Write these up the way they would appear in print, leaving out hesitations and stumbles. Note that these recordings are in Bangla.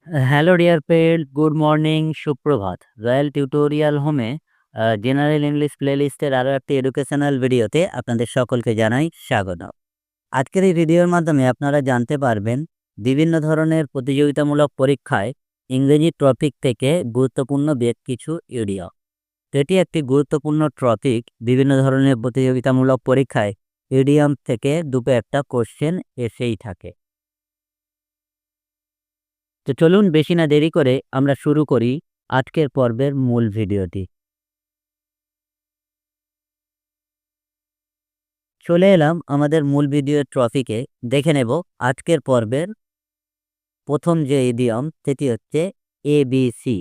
Hello dear friend, good morning, সুপ্রভাত। রয়্যাল টিউটোরিয়াল হোমে জেনারেল ইংলিশ প্লেলিস্টের আরও একটি এডুকেশনাল ভিডিওতে আপনাদের সকলকে জানাই স্বাগত। আজকের এই ভিডিওর মাধ্যমে আপনারা জানতে পারবেন বিভিন্ন ধরনের প্রতিযোগিতামূলক পরীক্ষায় ইংরেজি টপিক থেকে গুরুত্বপূর্ণ বেশ কিছু ইডিয়ম। এটি একটি গুরুত্বপূর্ণ টপিক। বিভিন্ন ধরনের প্রতিযোগিতামূলক পরীক্ষায় ইডিয়ম থেকে দুটো একটা কোশ্চেন এসেই থাকে। তো চলুন বেশি না দেরি করে আমরা শুরু করি আজকের পর্বের মূল ভিডিওটি। চলে এলাম আমাদের মূল ভিডিওর টপিকে। দেখে নেব আজকের পর্বের প্রথম যে ইডিয়ম, সেটি হচ্ছে এবিসি।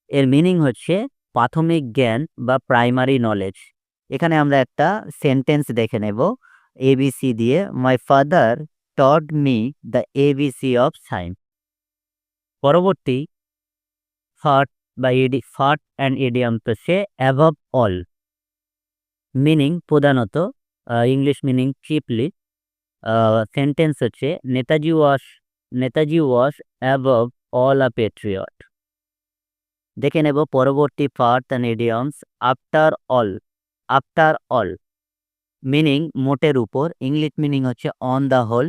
এর মিনিং হচ্ছে প্রাথমিক জ্ঞান বা প্রাইমারি নলেজ। এখানে আমরা একটা সেন্টেন্স দেখে নেব এবিসি দিয়ে। My father taught me the ABC of science. পরবর্তী ফাট বা ফাট অ্যান্ড ইডিয়ম হচ্ছে অ্যাবভ অল। মিনিং প্রধানত ইংলিশ মিনিং চিপলি। সেন্টেন্স হচ্ছে Netaji was above all a patriot. দেখে নেব পরবর্তী part and idioms. After all meaning মোটের উপর। ইংলিশ মিনিং হচ্ছে অন দ্য হোল।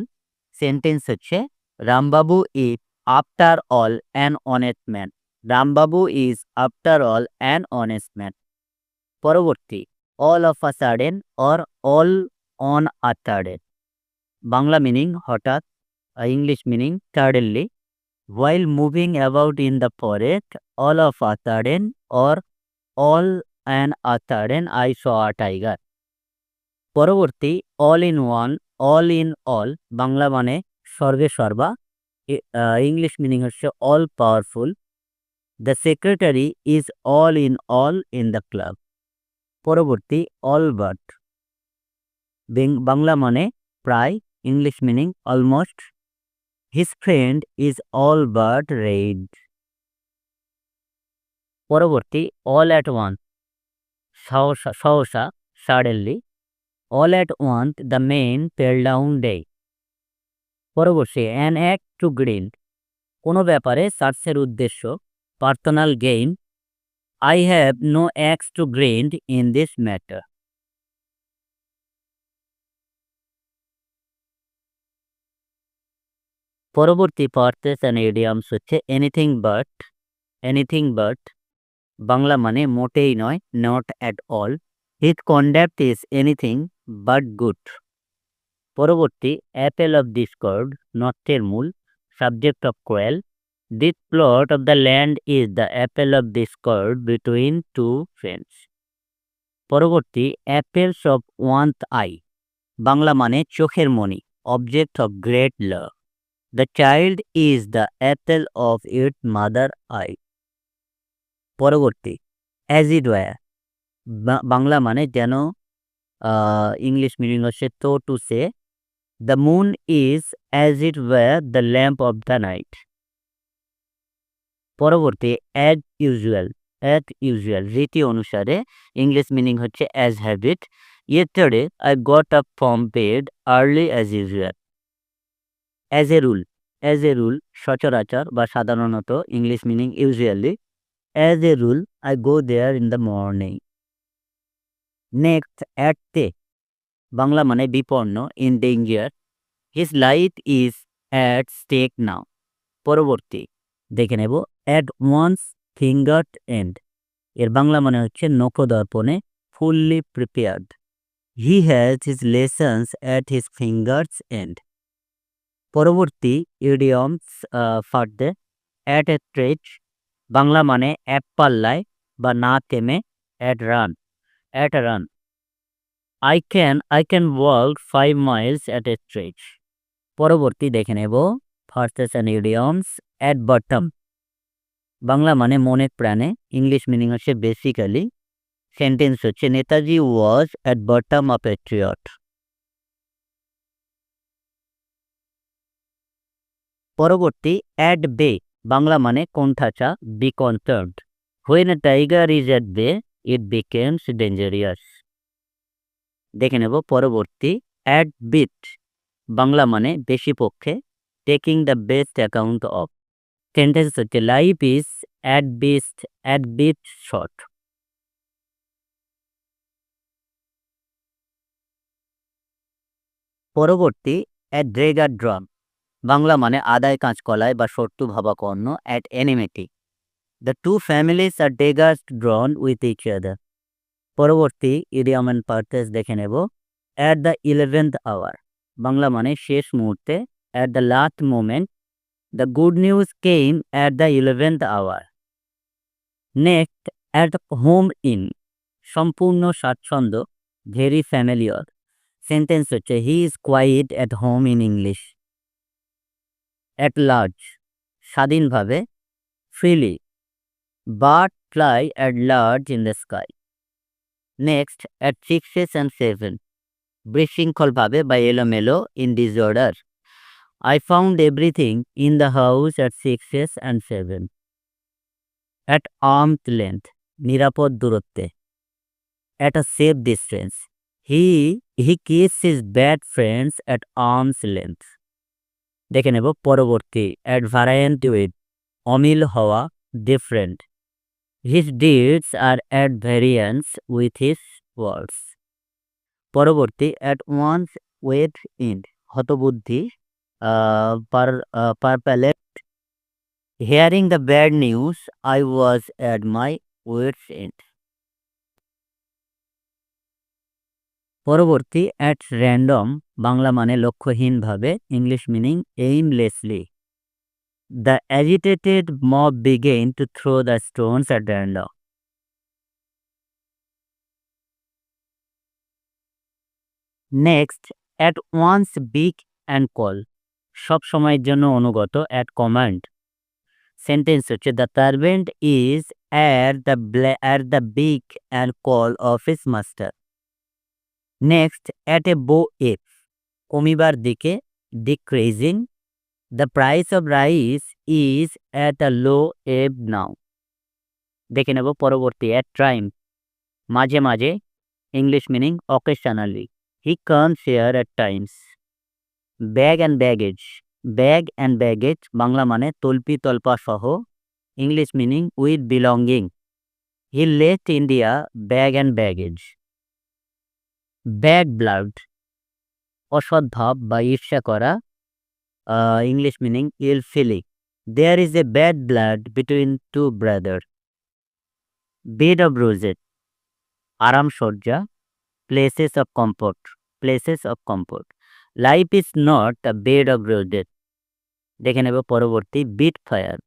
সেন্টেন্স হচ্ছে Rambabu is after all an honest man. Rambabu is after all an honest man. পরবর্তী all of a sudden or all on a sudden. Bangla meaning হঠাৎ, English meaning suddenly. while moving about in the forest all of a sudden or all and a sudden I saw a tiger. পরবর্তী all in one, all in all. Bangla মানে সর্বে সর্বা, ইংলিশ মিনিং হচ্ছে all powerful. The secretary is all in the club. পরবর্তী অল বাট। বাংলা মানে প্রায়, English meaning almost. His friend is all but dead. পরবর্তী অল অ্যাট ওয়ান্স, সহসা suddenly. All at once the men fell down dead. পরবর্তী অ্যান অ্যাক্ট টু গ্রিন, কোনো ব্যাপারে সার্চের উদ্দেশ্য। Personal gain. I have no অ্যাক্স two grind in this matter. পরবর্তী পার্টস অ্যান্ড ইডিয়মস হচ্ছে এনিথিং বাট। বাংলা মানে মোটেই নয়, not at all. His conduct is anything but good. পরবর্তী অ্যাপেল অফ ডিসকর্ড, নষ্টের মূল। Subject of quarrel. This plot of the land is the apple of discord between two friends. পরবর্তী apples of one's eye. Bangla মানে চোখের মণি, object of great love. The child is the apple of its mother eye. পরবর্তী অ্যাজ ইট ওয়্যার। বাংলা মানে যেন, ইংলিশ মিনিং হচ্ছে so to say. The moon is as it were the lamp of the night. পরবর্তী অ্যাজ ইউজুয়াল রীতি অনুসারে। ইংলিশ মিনিং হচ্ছে as habit. Yesterday I got up from bed early as usual. As a rule সচরাচর বা সাধারণত, English meaning usually. As a rule I go there in the morning. Next at টে। বাংলা মানে বিপন্ন, in danger. His life is at stake নাও। পরবর্তী দেখে নেব অ্যাট ওয়ান্স ফিঙ্গার এন্ড। এর বাংলা মানে হচ্ছে নখদর্পণে, fully prepared. He has his lessons at his fingers end. পরবর্তী ইডিয়মস ফার্দে অ্যাট এ স্ট্রেচ। বাংলা মানে এক পাল্লায় বা না থেমে, at run. I can walk 5 miles at a stretch. পরবর্তী দেখে নেব phrases and idioms. At bottom. Bangla মানে মনের প্রাণে, ইংলিশ মিনিং হচ্ছে বেসিক্যালি। সেন্টেন্স হচ্ছে Netaji was at bottom of a patriot. পরবর্তী অ্যাট বে। বাংলা মানে কোণঠাসা, B concerned. When a tiger is at বে ইট বিকেমস ডেঞ্জারিয়াস। দেখে নেব পরবর্তী অ্যাট বিট। বাংলা মানে বেশি পক্ষে, taking the best account of. Sentence হচ্ছে life is at bit short. পরবর্তী at drag আর drawn, বাংলা মানে আদায় কাঁচকলায় বা সট্টু ভাবা কর্ণ, at enmity. The two families are daggers drawn with each other. পরবর্তী ইডিয়ম এন্ড পারপস দেখে নেব। at the 11th hour, Bangla মানে শেষ মুহূর্তে, at the last moment. The good news came at the 11th hour. Next, at home in, সম্পূর্ণ স্বাচ্ছন্দ্য, very familiar. সেন্টেন্স হচ্ছে he is quite at home in English. at large, স্বাধীনভাবে, freely. Birds fly at large in the sky. Next, at 6 and 7, বিশৃঙ্খলভাবে বা এলোমেলো, in disorder. I found everything in the house at 6 and 7. At arm's length, নিরাপদ দূরত্বে, at a safe distance. He keeps his bad friends at arm's length. দেখে নেব পরবর্তী at variant with, অমিল হওয়া, different. His deeds are at variance with his words. পরবর্তী at one's wit's end, হতবুদ্ধি, perplexed. Hearing the bad news, I was at my wit's end. পরবর্তী at random, বাংলা মানে লক্ষ্যহীনভাবে, English meaning aimlessly. The agitated mob began to throw the stones at random. Next, at once big and call, সব সময়ের জন্য অনুগত, at command. সেন্টেন্স হচ্ছে the servant is at the beak and call of his master. Next, at a bow ebb, কমিবার দিকে, decreasing. The price of rice is at a low ebb now. দেখে নেব পরবর্তী at time, মাঝে মাঝে, English meaning occasionally. He comes here at times. Bag and baggage, bag and baggage, Bangla মানে তল্পি তল্পা সহ, English meaning with belonging. He left India bag and baggage. Bad blood, অসৎ ভাব বা ঈর্ষা করা, English meaning ill feeling. There is a bad blood between two brother. Bed of roses, আরাম শয্যা, places of comfort. Life is not a bed of roses. দেখে নেব পরবর্তী বিট ফায়ার,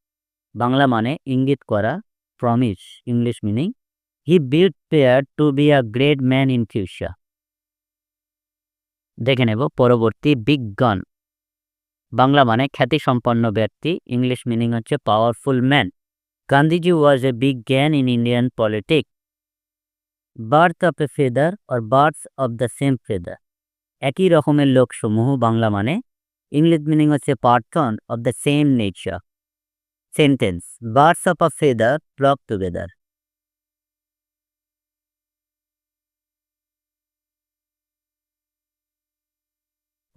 বাংলা মানে ইঙ্গিত করা, promise, English meaning he bid fair to be a great man in future. দেখে নেব পরবর্তী বিগ গান, বাংলা মানে খ্যাতিসম্পন্ন ব্যক্তি, ইংলিশ মিনিং হচ্ছে powerful man. Gandhiji was a big gun in Indian politics. Birds of a feather or birds of the same feather, একই রকমের লোকসমূহ, বাংলা মানে ইংলিশ মিনিং হচ্ছে persons of the same nature. Sentence birds of a feather flock together.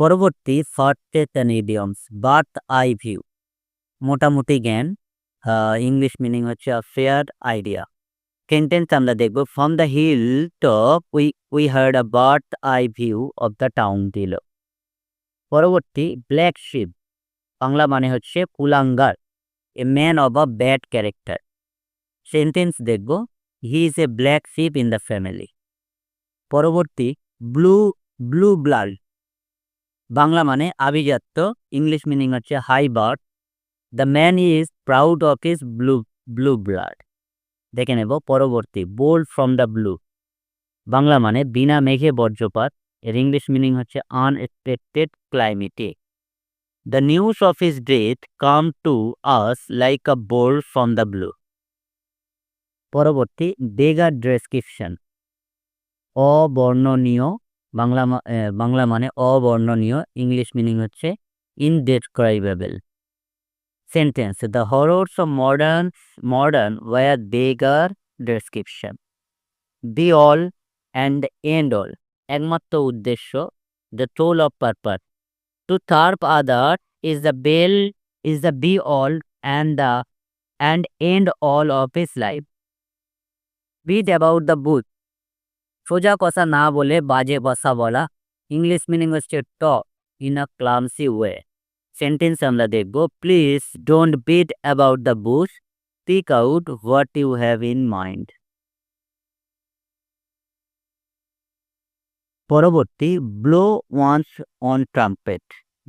পরবর্তী phrases and idioms, bird's eye view, মোটামুটি জ্ঞান, ইংলিশ মিনিং হচ্ছে আ ফেয়ার আইডিয়া. সেন্টেন্স আমরা দেখব from the hill top we had a bird's eye view of the town দিল. পরবর্তী ব্ল্যাক শিপ, বাংলা মানে হচ্ছে কুলাঙ্গার, a man of a bad character. Sentence দেখব he is a black sheep in the family. পরবর্তী ব্লু ব্লাড, বাংলা মানে আভিজাত্য, ইংলিশ মিনিং হচ্ছে high birth. The man is proud of his blue blood. দেখে নেব পরবর্তী bolt from the blue, Bangla মানে বিনা মেঘে বজ্রপাত, এর ইংলিশ মিনিং হচ্ছে আনএক্সপেক্টেড ক্লাইমেটে. The news of his death came to us like a bolt from the blue. পরবর্তী বেগার ডেসক্রিপশন, অবর্ণনীয়, বাংলা মানে অবর্ণনীয়, ইংলিশ মিনিং হচ্ছে indescribable. Sentence the horrors of modern war beggar description. Be all and end all, একমাত্র উদ্দেশ্য, the sole of purpose, To serve other is the be all and end all of his life. Beat about the bush. সোজা কথা না বলে বাজে কথা বলা। ইংলিশ মিনিং হচ্ছে talk in a clumsy way. Sentence আমরা দেখব, please don't beat about the bush, speak out what you have in mind. পরবর্তী, ব্লো ওয়ান্স অন ট্রাম্পেট,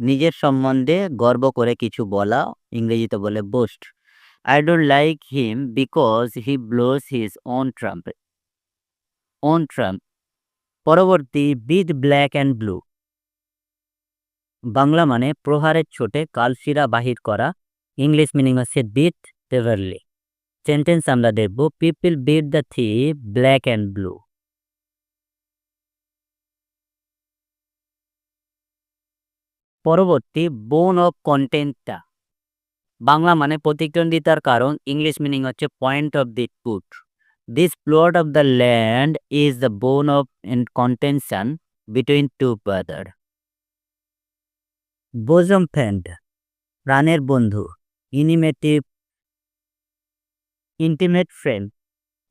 নিজের সম্বন্ধে গর্ব করে কিছু বলা, ইংরেজিতে বলে boast. I don't like him because he blows his own trumpet. Own trump. পরবর্তী, beat black and blue, Bangla মানে প্রহারের ছোটে কালশিরা বাহির করা, ইংলিশ মিনিং হচ্ছে বিট সেভারলি। সেন্টেন্স আমরা দেখব, people beat the thief black and blue. পরবর্তী, বোন অফ কন্টেন্টটা, বাংলা মানে প্রতিদ্বন্দ্বিতার কারণ, ইংলিশ মিনিং হচ্ছে point of dispute. This plot of the land is the bone of contention between two brother. Bosom friend, প্রাণের বন্ধু, intimate friend.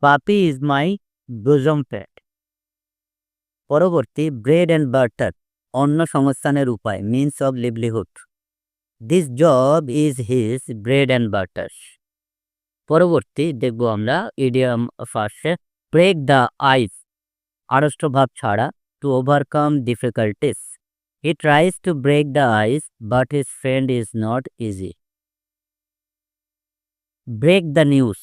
Papi is my bosom friend. পরবর্তী, ব্রেড অ্যান্ড বাটার, অন্ন সংস্থানের উপায়, means of livelihood. This job is his bread and butter. পরবর্তী দেখব আমরা ইডিয়াম ফার্স্টে, ব্রেক দ্য আইস, আড়ষ্ট ভাব ছাড়া, to overcome difficulties. He tries to break the ice but his friend is not easy. Break the news,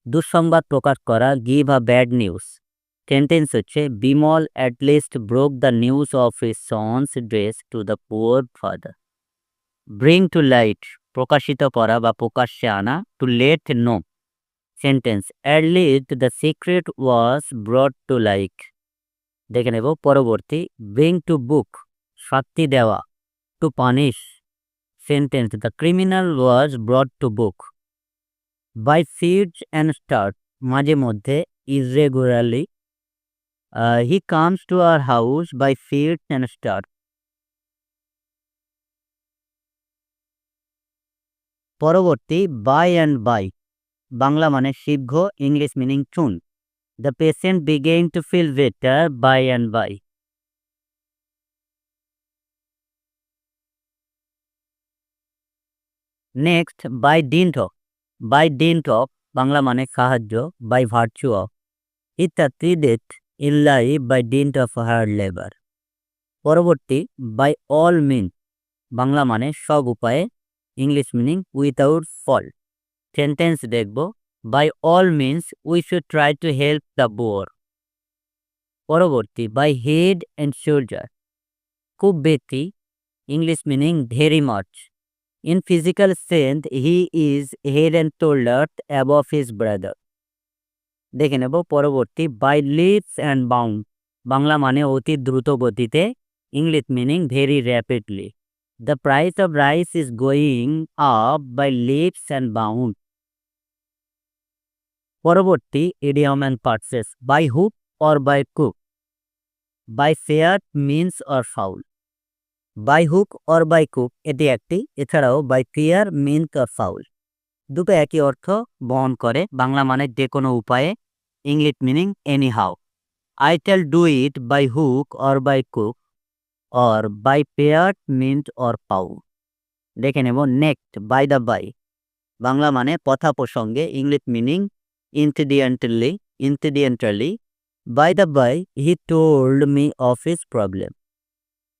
দুঃসংবাদ প্রকাশ করা, give a bad news. Sentence হচ্ছে, Bimal at least broke the news of his son's death to the poor father. Bring to light, প্রকাশিত করা বা প্রকাশ্যে আনা, to let know. Sentence, at least the secret was brought to light. দেখে নেব পরবর্তী, ব্রিং টু বুক, শাস্তি দেওয়া, to punish. Sentence, the criminal was brought to book. By fits and start, মাঝে মধ্যে, irregularly. He comes to our house by fits and start. পরবর্তী, বাই অ্যান্ড বাই, বাংলা মানে শীঘ্র, English meaning soon. The patient began to feel better by and by. Next, by dint of, by dint of, Bangla মানে সাহায্য, by virtue of. He succeeded in life by dint of hard labour. পরবর্তী, বাই অল মিনস, বাংলা মানে সব উপায়ে, English meaning without fault. Sentence দেখব, by all means we should try to help the poor. পরবর্তী, বাই হেড অ্যান্ড শোল্ডার, খুব বেশি, English meaning very much. In physical strength he is head and shoulder above his brother. দেখে নেব পরবর্তী, by leaps and bound, Bangla মানে অতি দ্রুত গতিতে, English meaning very rapidly. The price of rice is going up by leaps and bound. পরবর্তী, idiom and phrases, by hook or by cook, by fair means or foul. By hook or by cook এটি একটি, এছাড়াও by fair means or foul, দুটো একই অর্থ বহন করে, বাংলা মানে যে কোনো উপায়ে, English meaning anyhow. I shall do it by hook or by কুক or by fair means or foul. দেখে নেব next, by the by, Bangla মানে কথা প্রসঙ্গে, English meaning incidentally. By the by he told me of his problem.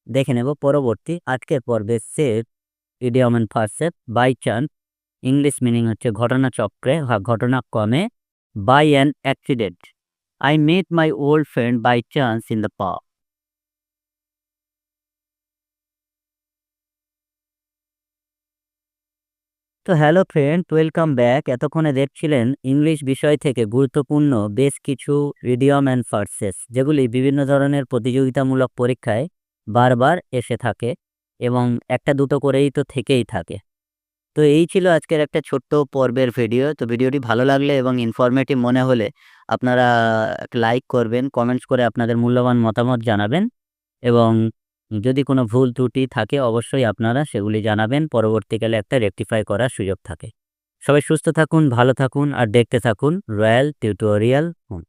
দেখে নেব পরবর্তী আজকের পর্বে set idiom and phrases, by chance, English meaning হচ্ছে ঘটনাচক্রে বা ঘটনাক্রমে, by an accident. I met my old friend by chance in the park. তো হ্যালো ফ্রেন্ড, ওয়েলকাম ব্যাক। এতক্ষণে দেখছিলেন ইংলিশ বিষয় থেকে গুরুত্বপূর্ণ বেশ কিছু ইডিয়ম অ্যান্ড ফ্রেজেস, যেগুলি বিভিন্ন ধরনের প্রতিযোগিতামূলক পরীক্ষায় বারবার এসে থাকে এবং একটা দুটো করেই তো থেকেই থাকে। তো এই ছিল আজকের একটা ছোট্ট পর্বের ভিডিও। তো ভিডিওটি ভালো লাগলে এবং ইনফরমেটিভ মনে হলে আপনারা লাইক করবেন, কমেন্টস করে আপনাদের মূল্যবান মতামত জানাবেন এবং যদি কোনো ভুল ত্রুটি থাকে অবশ্যই আপনারা সেগুলি জানাবেন, পরবর্তীকালে একটা রেকটিফাই করার সুযোগ থাকে। সবাই সুস্থ থাকুন, ভালো থাকুন আর দেখতে থাকুন রয়্যাল টিউটোরিয়াল হোম।